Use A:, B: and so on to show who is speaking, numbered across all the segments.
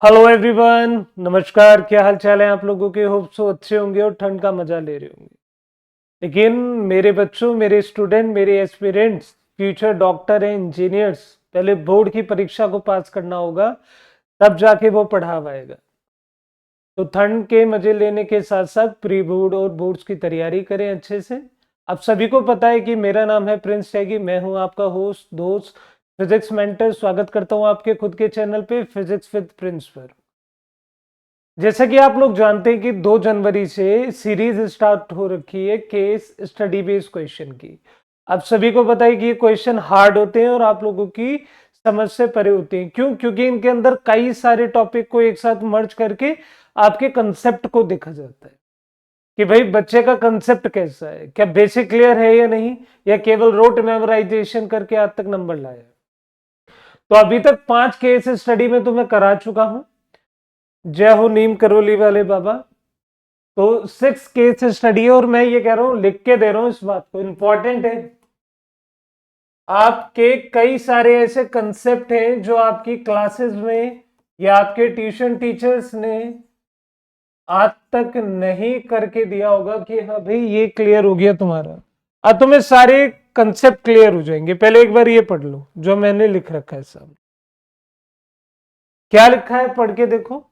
A: Hello everyone, नमस्कार। क्या हाल चाल है आप लोगों के? होप सो अच्छे होंगे और ठंड का मजा ले रहे होंगे। लेकिन मेरे बच्चों, मेरे स्टूडेंट, मेरे एस्पिरेंट्स, फ्यूचर डॉक्टर हैं, इंजीनियर्स, पहले बोर्ड की परीक्षा को पास करना होगा, तब जाके वो पढ़ा पाएगा। तो ठंड के मजे लेने के साथ साथ प्री बोर्ड और बोर्ड्स की तैयारी करें अच्छे से। आप सभी को पता है कि मेरा नाम है प्रिंस त्यागी। मैं हूं आपका होस्ट, दोस्त, फिजिक्स मेंटर। स्वागत करता हूं आपके खुद के चैनल पे फिजिक्स विद प्रिंस पर। जैसा कि आप लोग जानते हैं कि 2 जनवरी से सीरीज स्टार्ट हो रखी है केस स्टडी बेस्ड क्वेश्चन की। आप सभी को पता है कि ये क्वेश्चन हार्ड होते हैं और आप लोगों की समझ से परे होते हैं। क्यों? क्योंकि इनके अंदर कई सारे टॉपिक को एक साथ मर्ज करके आपके कंसेप्ट को देखा जाता है कि भाई बच्चे का कंसेप्ट कैसा है, क्या बेसिक क्लियर है या नहीं, या केवल रोट मेमोराइजेशन करके आज तक नंबर लाया। तो अभी तक 5 केस स्टडी में तो मैं करा चुका हूं। जय हो नीम करोली वाले बाबा। तो 6 केस स्टडी है और मैं ये कह रहा हूं, लिख के दे रहा हूं, इस बात को, इंपॉर्टेंट है। आपके कई सारे ऐसे कंसेप्ट हैं जो आपकी क्लासेस में या आपके ट्यूशन टीचर्स ने आज तक नहीं करके दिया होगा कि हाँ भाई ये क्लियर हो गया तुम्हारा। अब तुम्हें सारे कंसेप्ट क्लियर हो जाएंगे। पहले एक बार ये पढ़ लो जो मैंने लिख रखा है सब। क्या लिखा है पढ़ के देखो।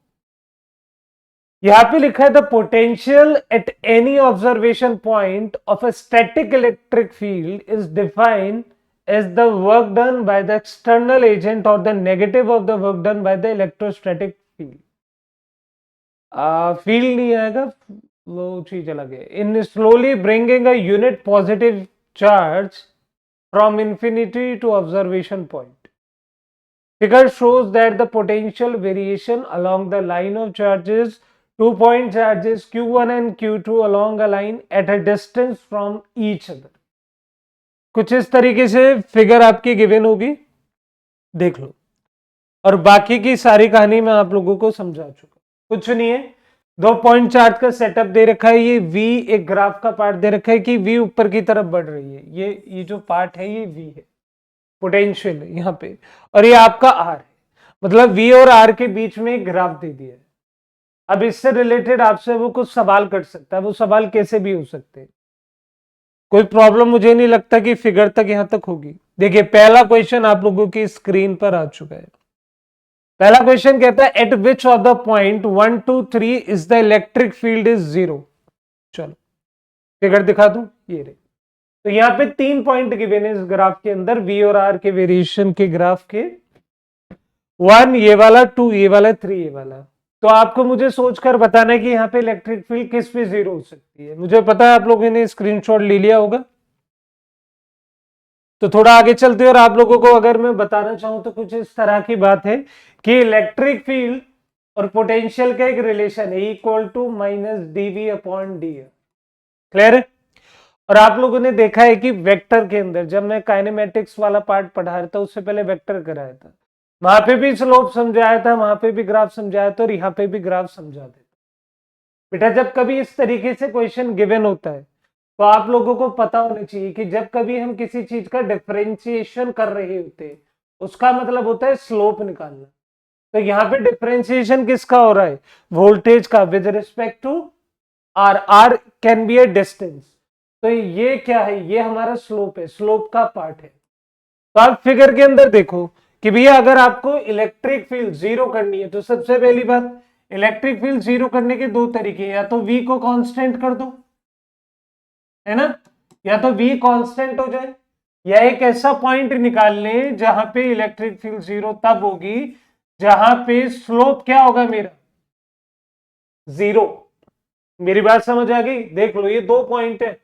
A: यहां पे लिखा है the potential at any observation point of a static electric field is defined as the work done by the external agent or the negative of the work done by the electrostatic field. Field नहीं आएगा, वो चीज अलग है। In slowly bringing a unit positive charge from infinity to observation point. Figure shows that the potential variation along the line of charges, 2-point charges Q1 and Q2 along a line at a distance from each other. कुछ इस तरीके से figure आपकी given होगी, देख लो। और बाकी की सारी कहानी मैं आप लोगों को समझा चुका। कुछ नहीं है, 2 पॉइंट चार्ट का सेटअप दे रखा है। ये V एक ग्राफ का पार्ट दे रखा है कि V ऊपर की तरफ बढ़ रही है। ये जो पार्ट है ये V है, पोटेंशियल है यहाँ पे। और ये आपका R है, मतलब V और R के बीच में एक ग्राफ दे दिया है। अब इससे रिलेटेड आपसे वो कुछ सवाल कर सकता है। वो सवाल कैसे भी हो सकते हैं, कोई प्रॉब्लम मुझे नहीं लगता कि फिगर तक यहां तक होगी। देखिए पहला क्वेश्चन आप लोगों की स्क्रीन पर आ चुका है। पहला क्वेश्चन कहता है eight which of the point 1 2 3 is the electric field is 0। चलो फिगर दिखा दूं, ये रहे। तो यहाँ पे 3 पॉइंट गिवन है इस ग्राफ के अंदर, V और R के वेरिएशन के ग्राफ के। 1 ये वाला, 2 ये वाला, 3 ये वाला। तो आपको मुझे सोचकर बताना है कि यहाँ पे इलेक्ट्रिक फील्ड किस पे 0 हो सकती है। मुझे पता है आप लोगों ने स्क्रीनशॉट ले लिया होगा। तो थोड़ा आगे चलते हैं और आप लोगों को अगर मैं बताना चाहूं तो कुछ इस तरह की बात है कि इलेक्ट्रिक फील्ड और पोटेंशियल का एक रिलेशन है, equal to minus dV upon D. Clear है? और आप लोगों ने देखा है कि वेक्टर के अंदर, जब मैं काइनेमेटिक्स वाला पार्ट पढ़ा रहा था उससे पहले वेक्टर कराया था, वहां पे भी स्लोप समझाया था, वहां पे भी ग्राफ समझाया था, और यहाँ पे भी ग्राफ समझा देता। बेटा जब कभी इस तरीके से क्वेश्चन गिवन होता है तो आप लोगों को पता होना चाहिए कि जब कभी हम किसी चीज का डिफरेंशिएशन कर रहे होते हैं उसका मतलब होता है स्लोप निकालना। तो यहाँ पे डिफरेंशिएशन किसका हो रहा है? वोल्टेज का with respect to r. R can be a distance. तो ये क्या है? ये हमारा स्लोप है, स्लोप का पार्ट है। तो आप फिगर के अंदर देखो कि भैया अगर आपको इलेक्ट्रिक फील्ड 0 करनी है तो सबसे पहली बात, इलेक्ट्रिक फील्ड 0 करने के 2 तरीके हैं। या तो V को कांस्टेंट कर दो, है ना, या तो V कांस्टेंट हो जाए, या एक ऐसा पॉइंट निकाल लें जहां पे इलेक्ट्रिक फील्ड 0 तब होगी जहां पे स्लोप क्या होगा मेरा? 0। मेरी बात समझ आ गई? देख लो ये 2 पॉइंट है,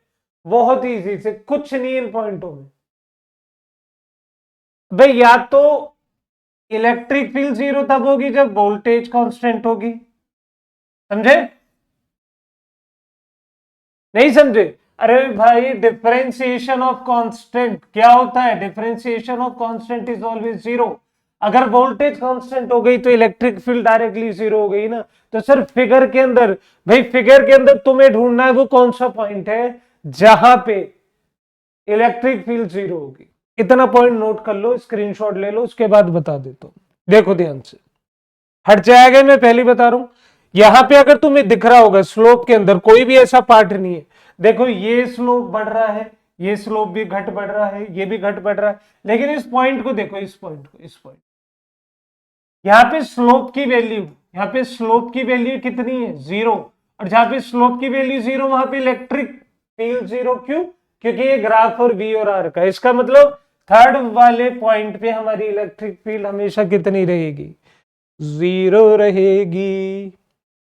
A: बहुत इजी से, कुछ नहीं इन पॉइंटों में। भाई या तो इलेक्ट्रिक फील्ड 0 तब होगी जब वोल्टेज कांस्टेंट होगी। समझे? नहीं समझे? अरे भाई डिफरेंशिएशन ऑफ कांस्टेंट क्या होता है? Differentiation of constant is always 0। अगर वोल्टेज कांस्टेंट हो गई तो इलेक्ट्रिक फील्ड डायरेक्टली 0 हो गई ना। तो सिर्फ फिगर के अंदर, भाई फिगर के अंदर तुम्हें ढूंढना है वो कौन सा पॉइंट है जहां पे इलेक्ट्रिक फील्ड 0 होगी। इतना पॉइंट नोट कर लो, स्क्रीनशॉट ले लो, उसके बाद बता देता हूं। देखो ध्यान से। हट जाएगा, मैं पहले बता रहा हूं। यहां पे अगर तुम्हें दिख रहा होगा स्लोप के अंदर कोई भी ऐसा पार्ट नहीं है, देखो ये स्लोप बढ़ रहा है, ये स्लोप भी घट बढ़ रहा है, ये भी घट बढ़ रहा है, लेकिन इस पॉइंट को देखो, इस पॉइंट को, इस पॉइंट, यहाँ पे स्लोप की वैल्यू, यहाँ पे स्लोप की वैल्यू कितनी है, 0, और जहां पे स्लोप की वैल्यू 0 वहां पे इलेक्ट्रिक फील्ड 0, क्यों, क्योंकि ये ग्राफ और V और R का, इसका मतलब थर्ड वाले पॉइंट पे हमारी इलेक्ट्रिक फील्ड हमेशा कितनी रहेगी, 0 रहेगी।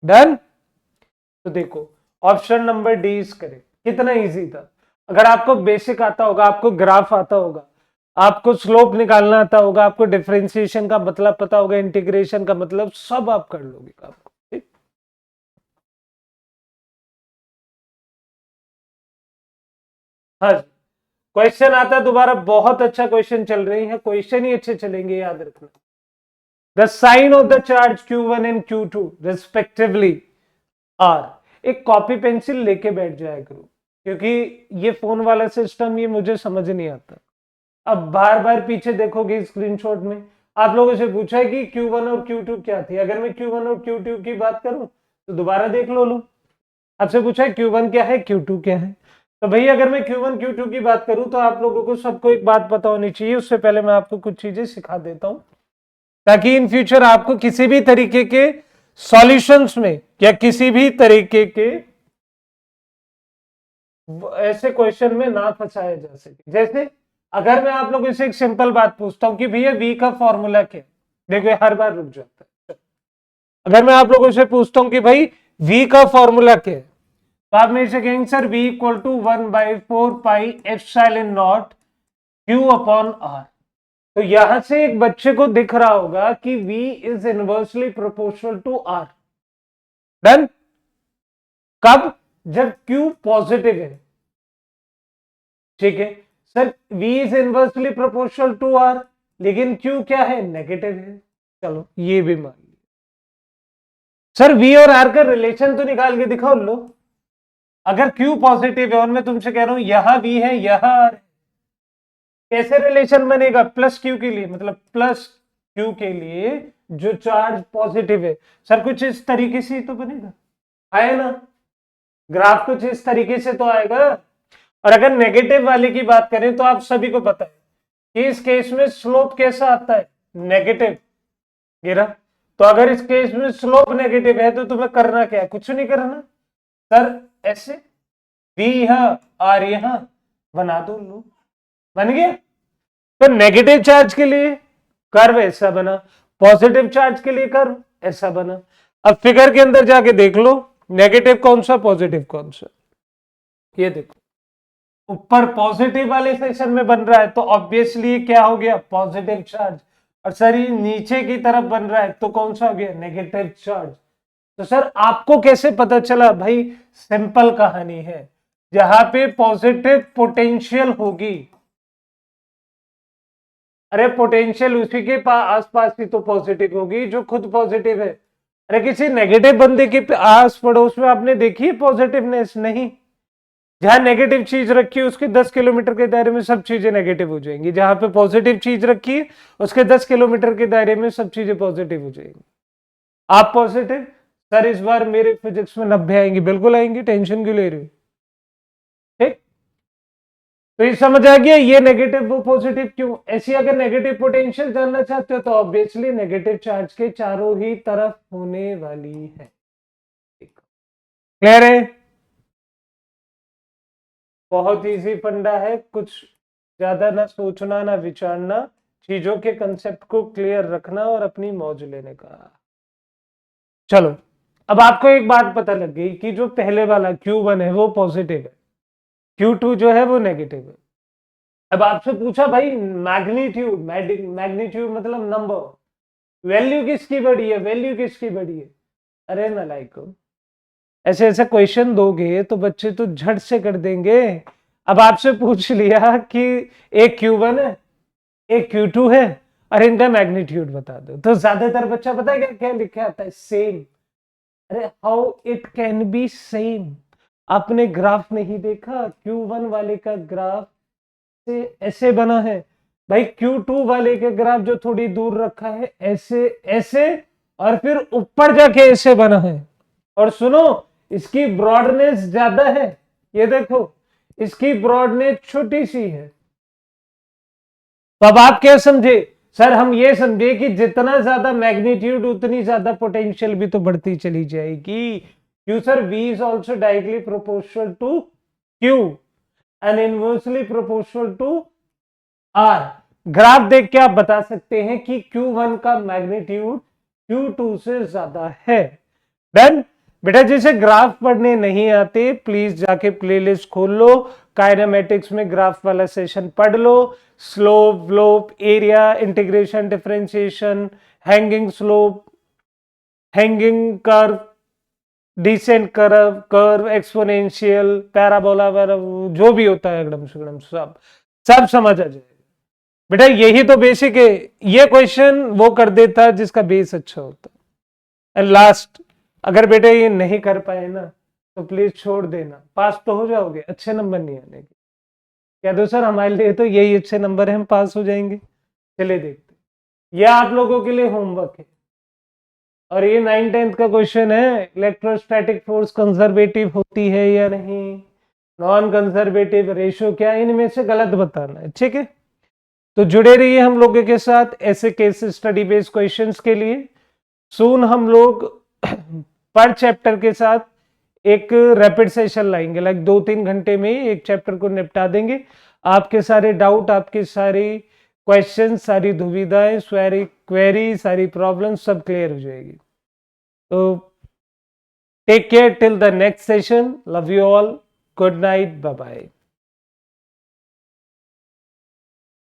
A: डन। तो देखो option number D is correct. कितना इजी था। अगर आपको बेसिक आता होगा, आपको ग्राफ आता होगा, आपको स्लोप निकालना आता होगा, आपको डिफरेंशिएशन का मतलब पता होगा, इंटीग्रेशन का मतलब, सब आप कर लोगे आपको। ठीक, हाँ, क्वेश्चन आता दोबारा, बहुत अच्छा क्वेश्चन चल रही है, क्वेश्चन ही अच्छे चलेंगे, याद रखना। The sign of the charge Q1 and Q2 respectively are. एक कॉपी पेंसिल लेके बैठ जाया करो, क्योंकि ये फोन वाला सिस्टम ये मुझे समझ नहीं आता। अब बार बार पीछे देखोगे स्क्रीनशॉट में, आप लोगों से पूछा है कि Q1 और Q2 क्या थी, अगर मैं Q1 और Q2 की बात करूं तो दोबारा देख लो। आपसे पूछा है Q1 क्या है, Q2 क्या है, तो भैया अगर मैं Q1 Q2 की बात करूं तो आप लोगों को सबको एक बात पता होनी चाहिए। उससे पहले मैं आपको कुछ चीजें सिखा देता हूं, ताकि इन फ्यूचर आपको किसी भी तरीके के सॉल्यूशंस में या किसी भी तरीके के ऐसे क्वेश्चन में ना फंसाया जा सके। जैसे अगर मैं आप लोगों से एक सिंपल बात पूछता हूं कि भैया V का फॉर्मूला क्या है, देखो हर बार रुक जाता है। अगर मैं आप लोगों से पूछता हूं कि भाई V का फॉर्मूला क्या है, तो आप मेरे से कहेंगे sir V equal to 1/4πε0 Q upon R। तो यहां से एक बच्चे को दिख रहा होगा कि V is inversely proportional to R। Done. कब, जब Q पॉजिटिव है। ठीक है sir, V is inversely proportional to R, लेकिन Q क्या है, नेगेटिव है। चलो ये भी मान लिया। सर V और R का रिलेशन तो निकाल के दिखाओ लो। अगर Q पॉजिटिव है और मैं तुमसे कह रहा हूं यहां V है यहां R है, कैसे रिलेशन बनेगा, प्लस Q के लिए, मतलब प्लस Q के लिए जो चार्ज पॉजिटिव है, सर कुछ इस तरीके से तो बनेगा, आए ना, ग्राफ कुछ इस तरीके से तो आएगा। और अगर नेगेटिव वाले की बात करें तो आप सभी को पता है कि इस केस में स्लोप कैसा आता है, नेगेटिव गिरा। तो अगर इस केस में स्लोप नेगेटिव है तो तुम्हें करना क्या है, कुछ नहीं करना सर, ऐसे V यहां R यहां बना दो, लो बन गया। तो नेगेटिव चार्ज के लिए कर्व ऐसा बना, पॉजिटिव चार्ज के लिए कर्व ऐसा बना। अब फिगर के अंदर जाके देख लो नेगेटिव कौन सा पॉजिटिव कौन सा, ये देखो ऊपर पॉजिटिव वाले सेक्शन में बन रहा है तो ऑब्वियसली क्या हो गया, पॉजिटिव चार्ज, और सर ये नीचे की तरफ बन रहा है तो कौन सा हो गया, नेगेटिव चार्ज। तो सर आपको कैसे पता चला, भाई सिंपल कहानी है, जहां पे पॉजिटिव पोटेंशियल होगी, अरे पोटेंशियल उसी के आसपास ही तो पॉजिटिव होगी जो खुद पॉजिटिव है। अरे किसी नेगेटिव बंदे के आस पड़ोस में आपने देखी है पॉजिटिवनेस, नहीं। जहां नेगेटिव चीज रखी है उसके 10 किलोमीटर के दायरे में सब चीजें नेगेटिव हो जाएंगी, जहां पे पॉजिटिव चीज रखी है उसके 10 किलोमीटर के दायरे में सब चीजें पॉजिटिव हो जाएंगी। आप पॉजिटिव, सर इस बार मेरे फिजिक्स में 90 आएंगी, बिल्कुल आएंगी, टेंशन क्यों ले रहे हो। ठीक, तो ये समझ आ गया, ये नेगेटिव वो पॉजिटिव क्यों। ऐसी अगर नेगेटिव पोटेंशियल जानना चाहते हो तो ऑब्वियसली नेगेटिव चार्ज के चारों ही तरफ होने वाली है। क्लियर है, बहुत इजी फंडा है, कुछ ज्यादा ना सोचना ना विचारना, चीजों के कंसेप्ट को क्लियर रखना और अपनी मौज लेने का। चलो अब आपको एक बात पता लग गई कि जो पहले वाला Q1 है वो पॉजिटिव है, Q2 जो है वो नेगेटिव है। अब आपसे पूछा भाई मैग्नीट्यूड, मैग्नीट्यूड मतलब नंबर, वैल्यू किसकी बड़ी है, वैल्यू किसकी बड़ी है। अरे नालायक, ऐसे ऐसे क्वेश्चन दोगे तो बच्चे तो झट से कर देंगे। अब आपसे पूछ लिया कि एक Q1 है एक Q2 है और इनका मैग्नीट्यूड बता दो, तो ज्यादातर बच्चा पता है क्या क्या लिखा आता है, सेम। अरे how it can be same, आपने ग्राफ नहीं देखा, Q1 वाले का ग्राफ से ऐसे बना है, भाई Q2 वाले के ग्राफ जो थोड़ी दूर रखा है ऐसे ऐसे, और फिर ऊपर जाके ऐसे बना है। और सुनो, इसकी ब्रॉडनेस ज्यादा है, ये देखो इसकी ब्रॉडनेस छोटी सी है। तो अब आप क्या समझे सर? हम ये समझे कि जितना ज्यादा मैग्नीट्यूड उतनी ज्यादा पोटेंशियल भी तो बढ़ती चली जाएगी। क्यों sir? V is also directly proportional to Q and inversely proportional to R। Graph देख के आप बता सकते हैं कि Q1 का मैग्नीट्यूड Q2 से ज्यादा है। डन। बेटा जिसे ग्राफ पढ़ने नहीं आते प्लीज जाके प्लेलिस्ट खोल लो, काइनेमेटिक्स में ग्राफ वाला सेशन पढ़ लो। स्लोप, व्लोप, area, integration, differentiation, hanging slope, hanging curve, descent curve, curve, exponential, parabola, जो भी होता है एकदम सब सब समझ आ जाएगा। बेटा यही तो बेसिक है। ये क्वेश्चन वो कर देता है जिसका बेस अच्छा होता है। एंड लास्ट, अगर बेटे ये नहीं कर पाए ना तो प्लीज छोड़ देना, पास तो हो जाओगे, अच्छे नंबर नहीं आने के। कह दो सर हमारे लिए तो यही अच्छे नंबर है, हम पास हो जाएंगे। चले देखते, ये आप लोगों के लिए होमवर्क है। और ये 9th-10th का क्वेश्चन है, इलेक्ट्रोस्टैटिक फोर्स कंजर्वेटिव होती है या नहीं, नॉन कंजर्वेटिव, रेशो क्या, इनमें से गलत बताना है, ठीक है। तो जुड़े रहिए हम लोगों के साथ ऐसे केस स्टडी बेस्ड क्वेश्चंस के लिए। सून हम लोग पर चैप्टर के साथ एक रैपिड सेशन लाएंगे, लाइक 2-3 घंटे में एक चैप्टर को निपटा देंगे। आपके सारे डाउट, आपके सारी क्वेश्चन, सारी दुविधाएं, सारी क्वेरी, सारी प्रॉब्लम सब क्लियर हो जाएगी। तो take care till the next session, love you all, good night, bye bye.